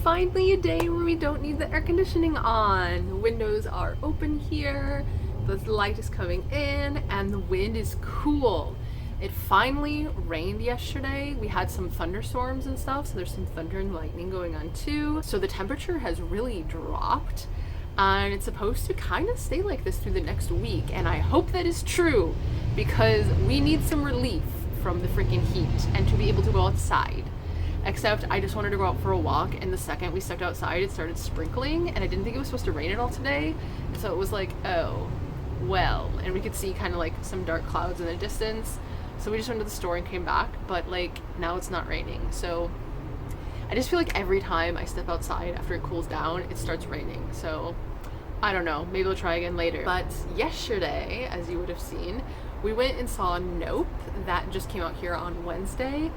finally a day where we don't need the air conditioning on. The windows are open here, the light is coming in, and the wind is cool. It finally rained yesterday. We had some thunderstorms and stuff, so there's some thunder and lightning going on too. So the temperature has really dropped, and it's supposed to kind of stay like this through the next week, and I hope that is true because we need some relief from the freaking heat and to be able to go outside. Except I just wanted to go out for a walk, and the second we stepped outside it started sprinkling, and I didn't think it was supposed to rain at all today, and so it was like, oh well, and we could see kind of like some dark clouds in the distance, so we just went to the store and came back. But like now it's not raining, so I just feel like every time I step outside after it cools down it starts raining. So I don't know, maybe we'll try again later. But yesterday, as you would have seen, we went and saw Nope, that just came out here on Wednesday,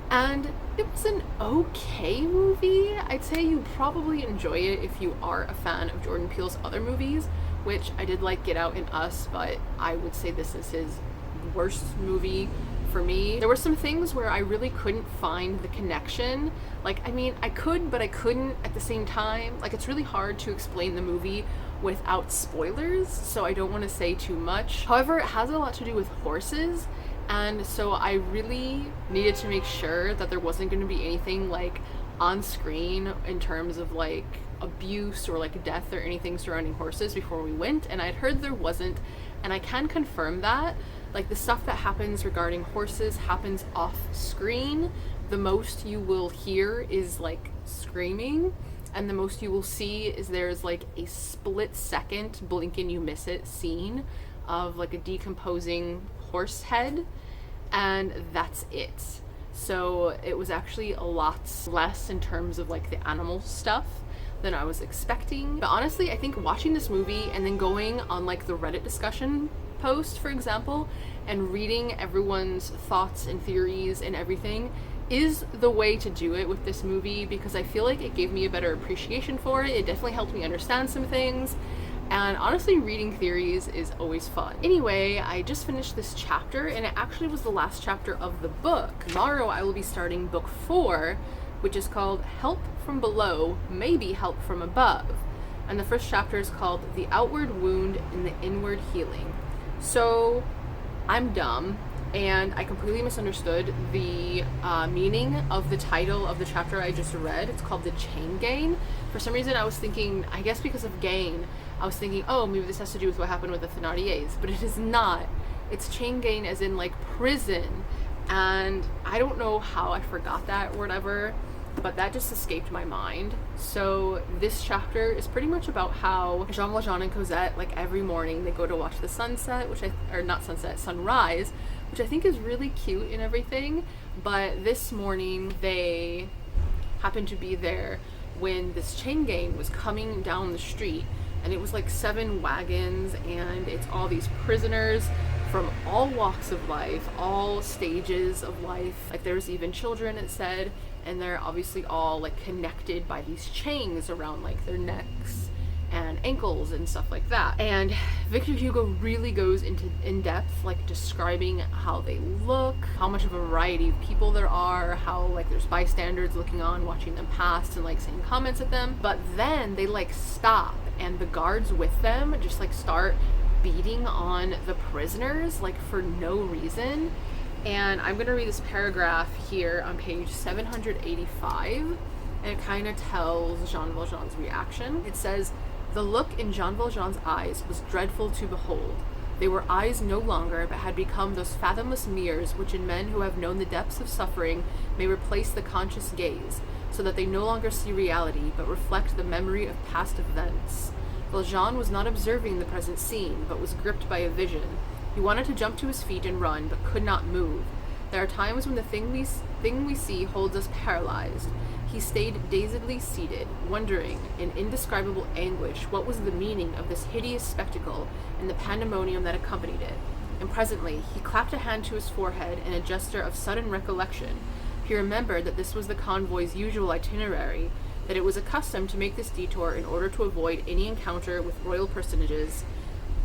and it was an okay movie. I'd say you'd probably enjoy it if you are a fan of Jordan Peele's other movies, which I did like Get Out and Us, but I would say this is his worst movie for me. There were some things where I really couldn't find the connection. Like, I mean, I could, but I couldn't at the same time. Like, it's really hard to explain the movie without spoilers, so I don't want to say too much. However, it has a lot to do with horses, and so I really needed to make sure that there wasn't going to be anything like on screen in terms of like abuse or like death or anything surrounding horses before we went, and I'd heard there wasn't, and I can confirm that. Like, the stuff that happens regarding horses happens off screen. The most you will hear is like screaming, and the most you will see is there's like a split second blink and you miss it scene of like a decomposing horse head, and that's it. So it was actually a lot less in terms of like the animal stuff than I was expecting. But honestly, I think watching this movie and then going on like the Reddit discussion post, for example, and reading everyone's thoughts and theories and everything is the way to do it with this movie, because I feel like it gave me a better appreciation for it. It definitely helped me understand some things, and honestly, reading theories is always fun. Anyway, I just finished this chapter, and it actually was the last chapter of the book. Tomorrow I will be starting book 4, which is called Help from Below, Maybe Help from Above. And the first chapter is called The Outward Wound and the Inward Healing. So I'm dumb, and I completely misunderstood the meaning of the title of the chapter I just read. It's called The Chain Gang. For some reason I was thinking, I guess because of gang, I was thinking, oh, maybe this has to do with what happened with the Thénardiers, but it is not. It's chain gang as in like prison, and I don't know how I forgot that or whatever, but that just escaped my mind. So this chapter is pretty much about how Jean Valjean and Cosette, like every morning they go to watch the sunset, sunrise, which I think is really cute and everything. But this morning they happened to be there when this chain gang was coming down the street, and it was like 7 wagons, and it's all these prisoners from all walks of life, all stages of life. Like, there's even children, it said, and they're obviously all like connected by these chains around like their necks and ankles and stuff like that. And Victor Hugo really goes into in depth, like describing how they look, how much of a variety of people there are, how like there's bystanders looking on, watching them pass and like saying comments at them. But then they like stop, and the guards with them just like start beating on the prisoners like for no reason. And I'm gonna read this paragraph here on page 785, and it kind of tells Jean Valjean's reaction. It says, "The look in Jean Valjean's eyes was dreadful to behold. They were eyes no longer, but had become those fathomless mirrors which in men who have known the depths of suffering may replace the conscious gaze, so that they no longer see reality, but reflect the memory of past events. Valjean was not observing the present scene, but was gripped by a vision. He wanted to jump to his feet and run, but could not move. There are times when the thing we see holds us paralyzed. He stayed dazedly seated, wondering, in indescribable anguish, what was the meaning of this hideous spectacle and the pandemonium that accompanied it. And presently he clapped a hand to his forehead in a gesture of sudden recollection. He remembered that this was the convoy's usual itinerary, that it was accustomed to make this detour in order to avoid any encounter with royal personages,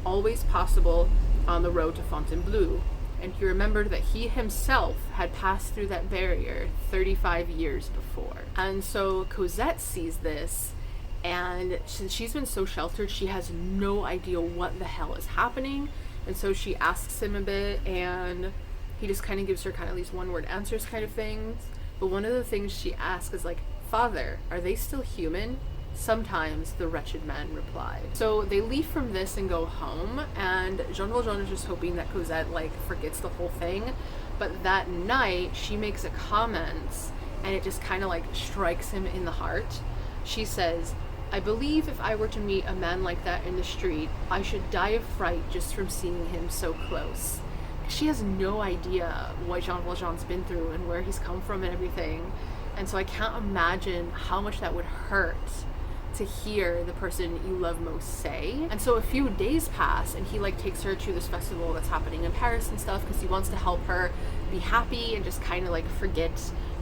always possible on the road to Fontainebleau. and he remembered that he himself had passed through that barrier 35 years before. And so Cosette sees this, and since she's been so sheltered, she has no idea what the hell is happening. And so she asks him a bit, and he just kind of gives her kind of these one-word answers kind of things. But one of the things she asks is like, "Father, are they still human?" "Sometimes," the wretched man replied. So they leave from this and go home, and Jean Valjean is just hoping that Cosette like forgets the whole thing. But that night she makes a comment, and it just kind of like strikes him in the heart. She says, "I believe if I were to meet a man like that in the street, I should die of fright just from seeing him so close." She has no idea what Jean Valjean's been through and where he's come from and everything. And so I can't imagine how much that would hurt to hear the person you love most say. And so a few days pass, and he like takes her to this festival that's happening in Paris and stuff, because he wants to help her be happy and just kind of like forget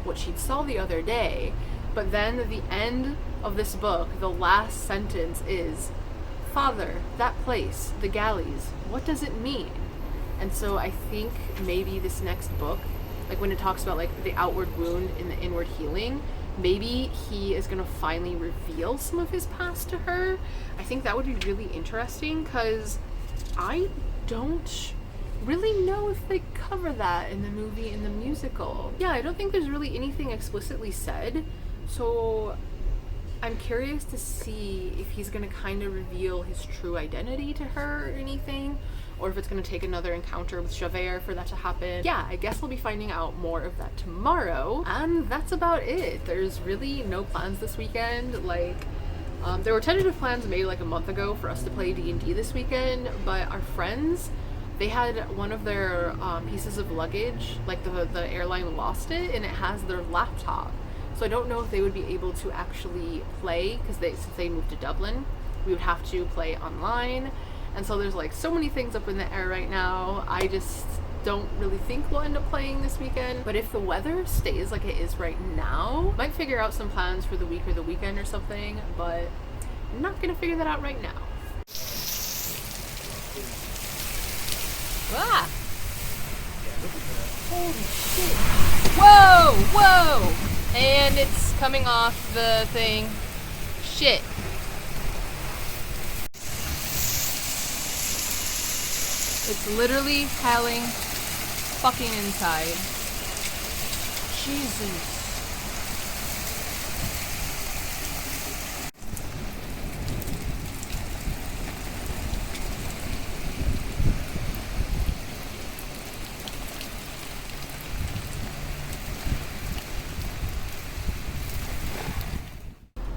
what she saw the other day. But then at the end of this book, the last sentence is, "Father, that place, the galleys, what does it mean?" And so I think maybe this next book, like when it talks about like the outward wound and the inward healing, maybe he is gonna finally reveal some of his past to her. I think that would be really interesting, because I don't really know if they cover that in the movie and the musical. Yeah, I don't think there's really anything explicitly said, so I'm curious to see if he's gonna kind of reveal his true identity to her or anything, or if it's going to take another encounter with Javert for that to happen. Yeah, I guess we'll be finding out more of that tomorrow, and that's about it. There's really no plans this weekend. Like, there were tentative plans made like a month ago for us to play D&D this weekend, but our friends, they had one of their pieces of luggage, like the airline lost it, and it has their laptop. So I don't know if they would be able to actually play, because since they moved to Dublin, we would have to play online. And so there's like so many things up in the air right now. I just don't really think we'll end up playing this weekend. But if the weather stays like it is right now, might figure out some plans for the week or the weekend or something, but I'm not gonna figure that out right now. Ah! Holy shit. Whoa! Whoa! And it's coming off the thing. Shit. It's literally howling fucking inside. Jesus.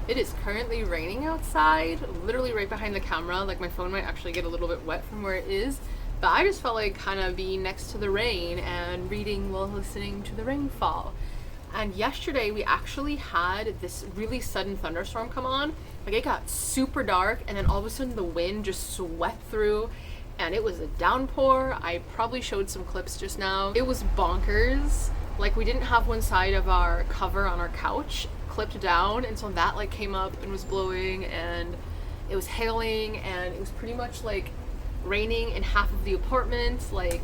It is currently raining outside, literally right behind the camera. Like my phone might actually get a little bit wet from where it is. But I just felt like kind of being next to the rain and reading while listening to the rain fall. And yesterday we actually had this really sudden thunderstorm come on. Like it got super dark, and then all of a sudden the wind just swept through, and it was a downpour. I probably showed some clips just now. It was bonkers. Like we didn't have one side of our cover on our couch clipped down, and so that like came up and was blowing, and it was hailing, and it was pretty much like raining in half of the apartment. Like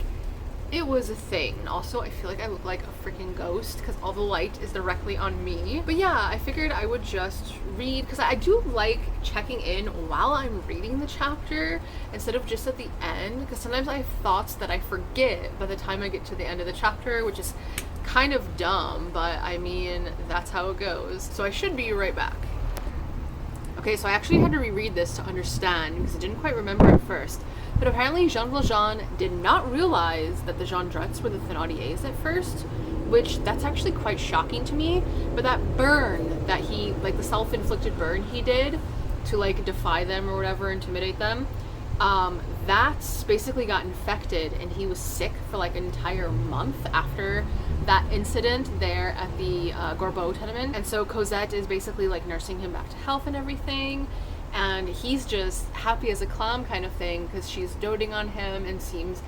it was a thing. And also I feel like I look like a freaking ghost because all the light is directly on me. But yeah, I figured I would just read, because I do like checking in while I'm reading the chapter instead of just at the end, because sometimes I have thoughts that I forget by the time I get to the end of the chapter, which is kind of dumb, but I mean that's how it goes. So I should be right back. Okay, so I actually had to reread this to understand, because I didn't quite remember at first. But apparently Jean Valjean did not realize that the Jondrettes were the Thénardiers at first, which that's actually quite shocking to me. But that burn that he, like the self-inflicted burn he did to like defy them or whatever, intimidate them, that's basically got infected, and he was sick for like an entire month after that incident there at the Gorbeau tenement. And so Cosette is basically like nursing him back to health and everything, and he's just happy as a clam kind of thing, because she's doting on him and seems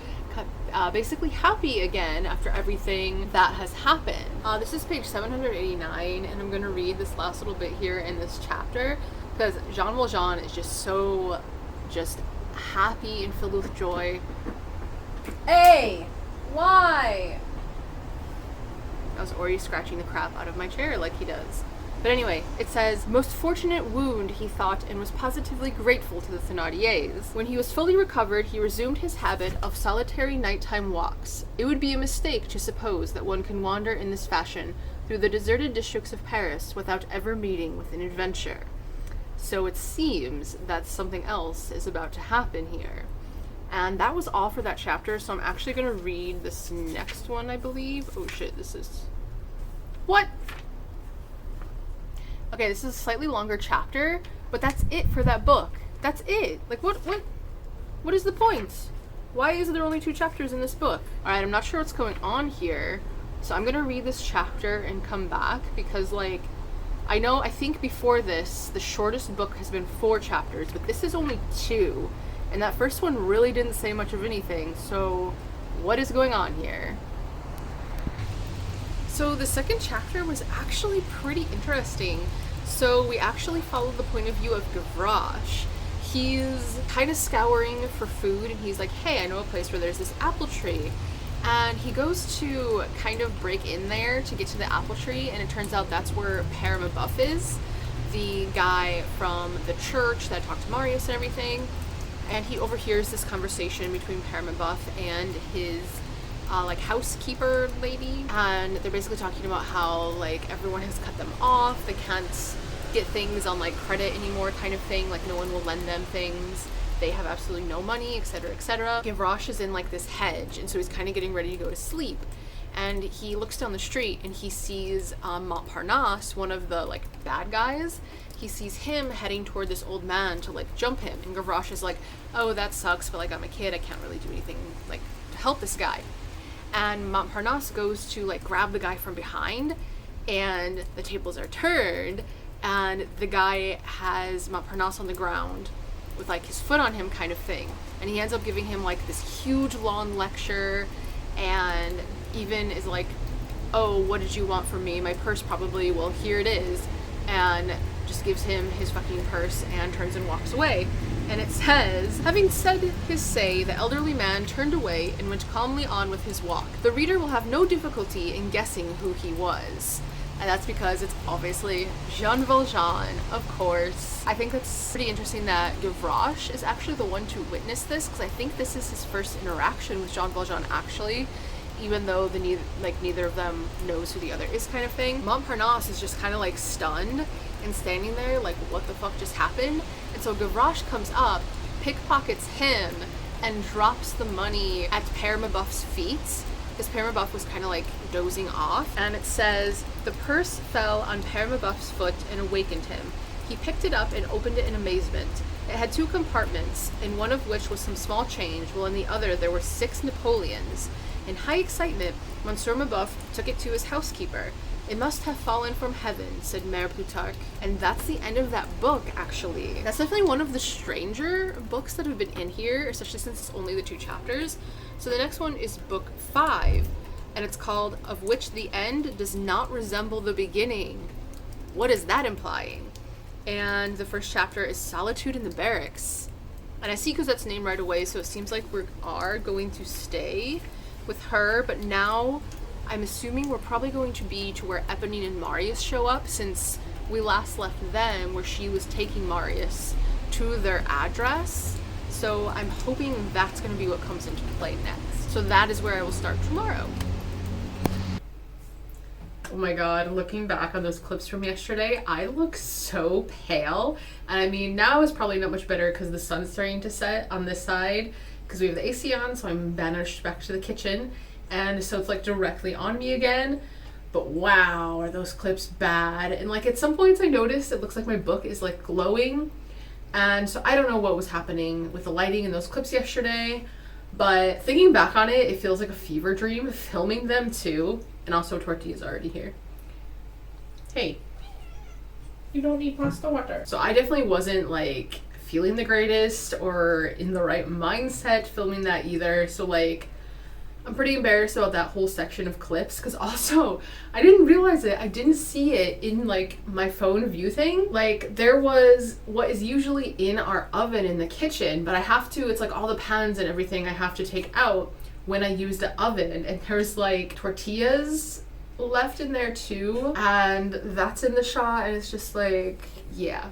basically happy again after everything that has happened. This is page 789, and I'm gonna read this last little bit here in this chapter, because Jean Valjean is just so happy and filled with joy. Hey! Why? That was Ori scratching the crap out of my chair like he does. But anyway, it says, most fortunate wound, he thought, and was positively grateful to the Thénardiers. When he was fully recovered, he resumed his habit of solitary nighttime walks. It would be a mistake to suppose that one can wander in this fashion through the deserted districts of Paris without ever meeting with an adventure. So it seems that something else is about to happen here. And that was all for that chapter, so I'm actually going to read this next one, I believe. Oh shit, this is... What? Okay, this is a slightly longer chapter, but that's it for that book. That's it. Like, what is the point? Why is there only 2 chapters in this book? Alright, I'm not sure what's going on here, so I'm going to read this chapter and come back, because, like, I think before this, the shortest book has been 4 chapters, but this is only 2. And that first one really didn't say much of anything, so what is going on here? So the second chapter was actually pretty interesting. So we actually followed the point of view of Gavroche. He's kind of scouring for food, and he's like, hey, I know a place where there's this apple tree. And he goes to kind of break in there to get to the apple tree, and it turns out that's where Père Mabeuf is, the guy from the church that talked to Marius and everything. And he overhears this conversation between Père Mabeuf and his like housekeeper lady, and they're basically talking about how like everyone has cut them off, they can't get things on like credit anymore kind of thing, like no one will lend them things, they have absolutely no money, etc, etc. Gavroche is in like this hedge, and so he's kind of getting ready to go to sleep, and he looks down the street and he sees Montparnasse, one of the like bad guys. He sees him heading toward this old man to like jump him, and Gavroche is like, oh, that sucks, but like I'm a kid, I can't really do anything like to help this guy. And Montparnasse goes to like grab the guy from behind, and the tables are turned, and the guy has Montparnasse on the ground with like his foot on him kind of thing, and he ends up giving him like this huge long lecture, and even is like, oh, what did you want from me? My purse probably, well, here it is, and just gives him his fucking purse and turns and walks away. And it says, having said his say, the elderly man turned away and went calmly on with his walk. The reader will have no difficulty in guessing who he was. And that's because it's obviously Jean Valjean, of course. I think that's pretty interesting that Gavroche is actually the one to witness this, because I think this is his first interaction with Jean Valjean actually, even though neither of them knows who the other is kind of thing. Montparnasse is just kind of like stunned and standing there like, what the fuck just happened? And so Gavroche comes up, pickpockets him, and drops the money at Père Mabeuf's feet, because Père Mabeuf was kind of like dozing off. And it says, the purse fell on Père Mabeuf's foot and awakened him. He picked it up and opened it in amazement. It had 2 compartments, in one of which was some small change, while in the other there were 6 Napoleons. In high excitement, Monsieur Mabeuf took it to his housekeeper. It must have fallen from heaven, said Mère Plutarque. And that's the end of that book, actually. That's definitely one of the stranger books that have been in here, especially since it's only the 2 chapters. So the next one is book 5, and it's called Of Which the End Does Not Resemble the Beginning. What is that implying? And the first chapter is Solitude in the Barracks. And I see Cosette's name right away, so it seems like we are going to stay with her, but now I'm assuming we're probably going to be to where Eponine and Marius show up, since we last left them where she was taking Marius to their address. So I'm hoping that's going to be what comes into play next. So that is where I will start tomorrow. Oh my god, looking back on those clips from yesterday, I look so pale. And I mean, now is probably not much better because the sun's starting to set on this side, because we have the AC on, so I'm banished back to the kitchen. And so it's like directly on me again. But wow, are those clips bad. And like at some points I noticed it looks like my book is like glowing. And so I don't know what was happening with the lighting in those clips yesterday. But thinking back on it, it feels like a fever dream filming them too. And also tortilla's already here. Hey, you don't need pasta water. So I definitely wasn't like feeling the greatest or in the right mindset filming that either. So like, I'm pretty embarrassed about that whole section of clips, because also I didn't realize it. I didn't see it in like my phone view thing. Like there was what is usually in our oven in the kitchen, but I have to, it's like all the pans and everything I have to take out when I used the oven, and there's like tortillas left in there too, and that's in the shot, and it's just like, yeah,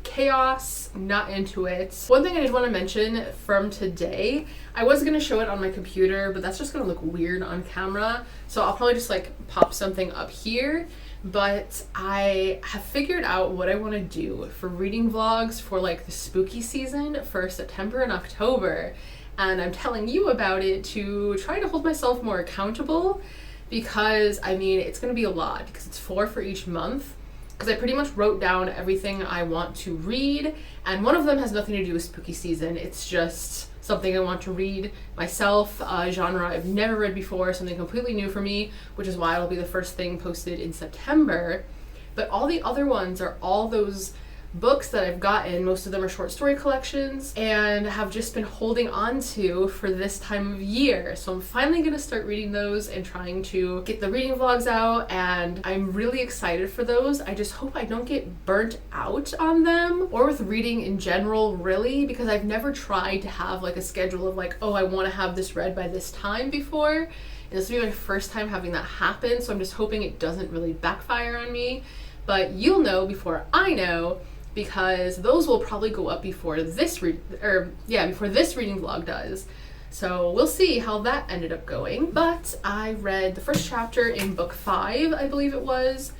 chaos, not into it. One thing I did want to mention from today, I was going to show it on my computer, but that's just going to look weird on camera, so I'll probably just like pop something up here. But I have figured out what I want to do for reading vlogs for like the spooky season for September and October, and I'm telling you about it to try to hold myself more accountable, because I mean it's going to be a lot because it's 4 for each month, because I pretty much wrote down everything I want to read, and one of them has nothing to do with spooky season. It's just something I want to read myself, a genre I've never read before, something completely new for me, which is why it'll be the first thing posted in September. But all the other ones are all those books that I've gotten. Most of them are short story collections and have just been holding on to for this time of year. So I'm finally going to start reading those and trying to get the reading vlogs out, and I'm really excited for those. I just hope I don't get burnt out on them, or with reading in general, really, because I've never tried to have like a schedule of like, oh, I want to have this read by this time before. And this will be my first time having that happen, so I'm just hoping it doesn't really backfire on me. But you'll know before I know, because those will probably go up before this before this reading vlog does. So we'll see how that ended up going. But I read the first chapter in book 5, I believe it was,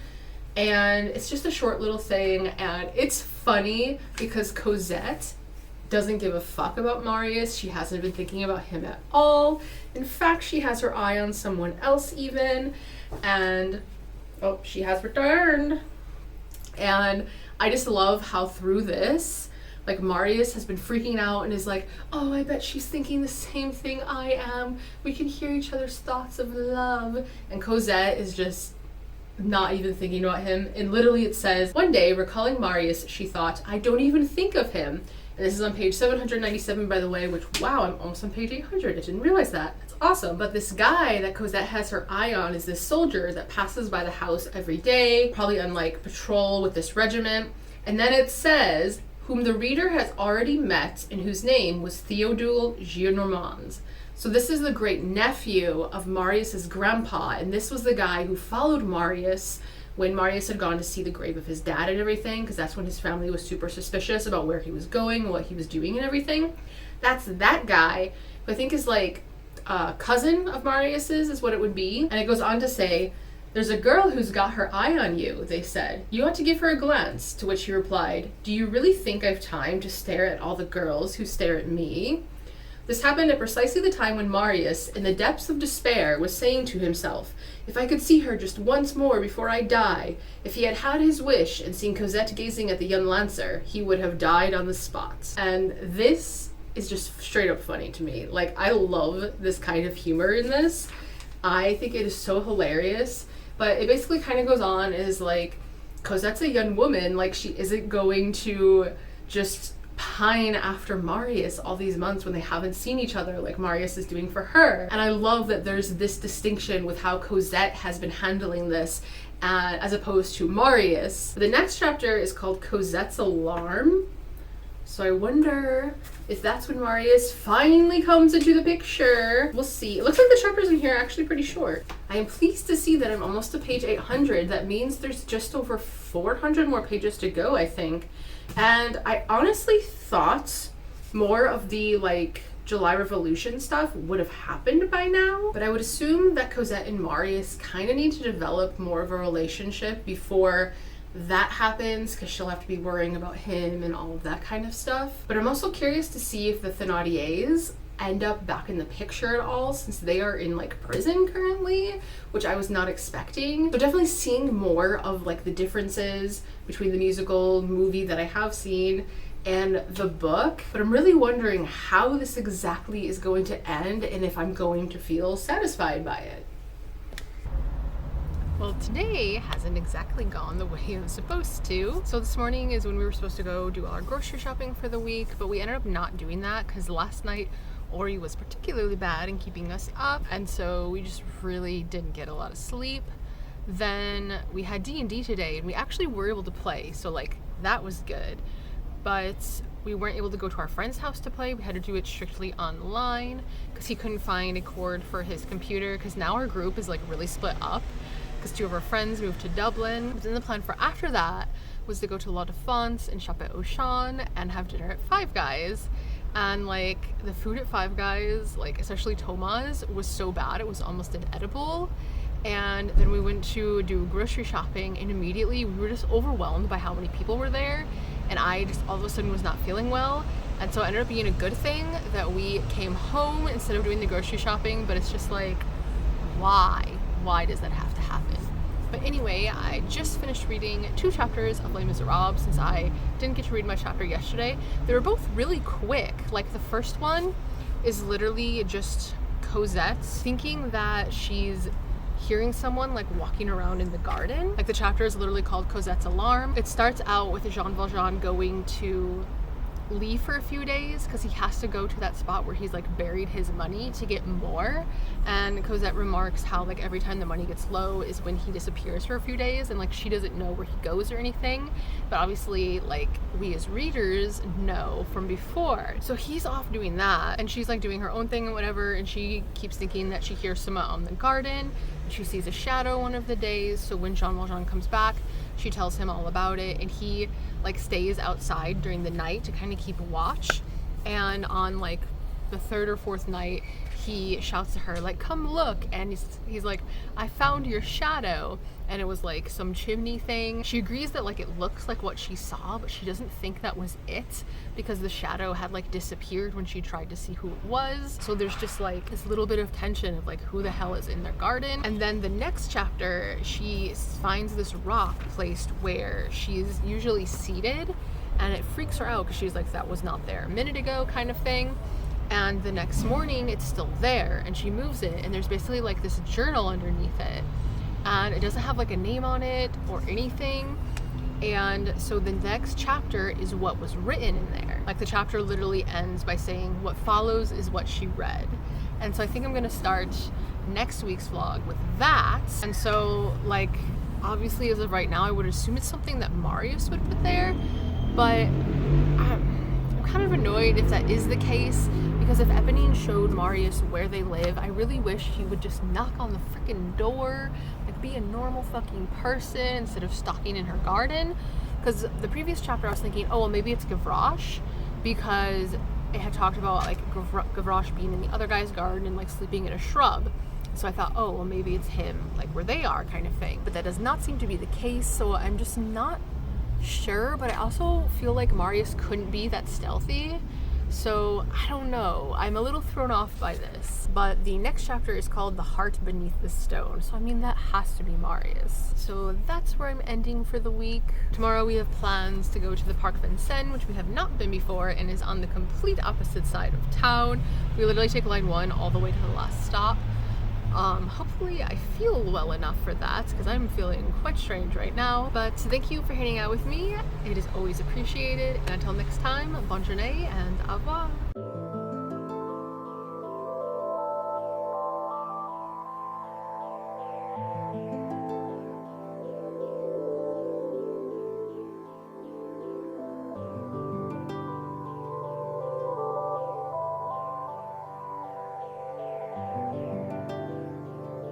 and it's just a short little thing, and it's funny because Cosette doesn't give a fuck about Marius. She hasn't been thinking about him at all. In fact, she has her eye on someone else even, and oh, she has returned. And I just love how through this, like, Marius has been freaking out and is like, oh, I bet she's thinking the same thing I am. We can hear each other's thoughts of love. And Cosette is just not even thinking about him. And literally it says, one day, recalling Marius, she thought, I don't even think of him. And this is on page 797, by the way, which, wow, I'm almost on page 800. I didn't realize that. That's awesome. But this guy that Cosette has her eye on is this soldier that passes by the house every day, probably on like patrol with this regiment. And then it says, whom the reader has already met and whose name was Theodule Gillenormand. So this is the great nephew of Marius's grandpa, and this was the guy who followed Marius when Marius had gone to see the grave of his dad and everything, because that's when his family was super suspicious about where he was going, what he was doing and everything. That's that guy, who I think is like a cousin of Marius's, is what it would be. And it goes on to say, there's a girl who's got her eye on you, they said. You ought to give her a glance, to which he replied, do you really think I've time to stare at all the girls who stare at me? This happened at precisely the time when Marius, in the depths of despair, was saying to himself, if I could see her just once more before I die, if he had had his wish and seen Cosette gazing at the young lancer, he would have died on the spot. And this is just straight up funny to me. Like, I love this kind of humor in this. I think it is so hilarious. But it basically kind of goes on is like, Cosette's a young woman, like she isn't going to just pine after Marius all these months when they haven't seen each other like Marius is doing for her. And I love that there's this distinction with how Cosette has been handling this as opposed to Marius. The next chapter is called Cosette's Alarm. So I wonder if that's when Marius finally comes into the picture. We'll see. It looks like the chapters in here are actually pretty short. I am pleased to see that I'm almost to page 800. That means there's just over 400 more pages to go, I think. And I honestly thought more of the like July Revolution stuff would have happened by now, but I would assume that Cosette and Marius kind of need to develop more of a relationship before that happens, because she'll have to be worrying about him and all of that kind of stuff. But I'm also curious to see if the Thénardiers end up back in the picture at all, since they are in like prison currently, which I was not expecting. So definitely seeing more of like the differences between the musical movie that I have seen and the book. But I'm really wondering how this exactly is going to end and if I'm going to feel satisfied by it. Well, today hasn't exactly gone the way it was supposed to. So this morning is when we were supposed to go do all our grocery shopping for the week, but we ended up not doing that because last night Ori was particularly bad in keeping us up, and so we just really didn't get a lot of sleep. Then we had D&D today, and we actually were able to play, so like that was good. But we weren't able to go to our friend's house to play. We had to do it strictly online because he couldn't find a cord for his computer, because now our group is like really split up because 2 of our friends moved to Dublin. But then the plan for after that was to go to La Défense and shop at Auchan and have dinner at Five Guys. And like the food at Five Guys, like especially Thomas, was so bad it was almost inedible. And then we went to do grocery shopping, and immediately we were just overwhelmed by how many people were there, and I just all of a sudden was not feeling well. And so it ended up being a good thing that we came home instead of doing the grocery shopping. But it's just like, why does that have to happen? But anyway, I just finished reading 2 chapters of Les Miserables since I didn't get to read my chapter yesterday. They were both really quick. Like the first one is literally just Cosette thinking that she's hearing someone like walking around in the garden. Like the chapter is literally called Cosette's Alarm. It starts out with Jean Valjean going to leave for a few days because he has to go to that spot where he's like buried his money to get more. And Cosette remarks how like every time the money gets low is when he disappears for a few days, and like she doesn't know where he goes or anything, but obviously like we as readers know from before. So he's off doing that, and she's like doing her own thing and whatever, and she keeps thinking that she hears someone on the garden. She sees a shadow one of the days, so when Jean Valjean comes back, she tells him all about it, and he like stays outside during the night to kind of keep watch. And on like the 3rd or 4th night, he shouts to her like, come look, and he's like, I found your shadow. And it was like some chimney thing. She agrees that like it looks like what she saw, but she doesn't think that was it because the shadow had like disappeared when she tried to see who it was. So there's just like this little bit of tension of like who the hell is in their garden. And then the next chapter, she finds this rock placed where she's usually seated, and it freaks her out because she's like, that was not there a minute ago kind of thing. And the next morning it's still there, and she moves it, and there's basically like this journal underneath it, and it doesn't have like a name on it or anything. And so the next chapter is what was written in there. Like the chapter literally ends by saying what follows is what she read. And so I think I'm gonna start next week's vlog with that. And so like obviously as of right now I would assume it's something that Marius would put there, but I'm kind of annoyed if that is the case, because if Eponine showed Marius where they live, I really wish he would just knock on the freaking door, like be a normal fucking person instead of stalking in her garden. Because the previous chapter I was thinking, oh well, maybe it's Gavroche, because it had talked about like Gavroche being in the other guy's garden and like sleeping in a shrub. So I thought, oh well, maybe it's him, like where they are kind of thing. But that does not seem to be the case, so I'm just not sure. But I also feel like Marius couldn't be that stealthy, so I don't know. I'm a little thrown off by this. But the next chapter is called The Heart Beneath the Stone, so I mean that has to be Marius. So that's where I'm ending for the week. Tomorrow we have plans to go to the Parc Vincennes, which we have not been before and is on the complete opposite side of town. We literally take line 1 all the way to the last stop. Hopefully I feel well enough for that, because I'm feeling quite strange right now. But thank you for hanging out with me. It is always appreciated. And until next time, bonne journée and au revoir.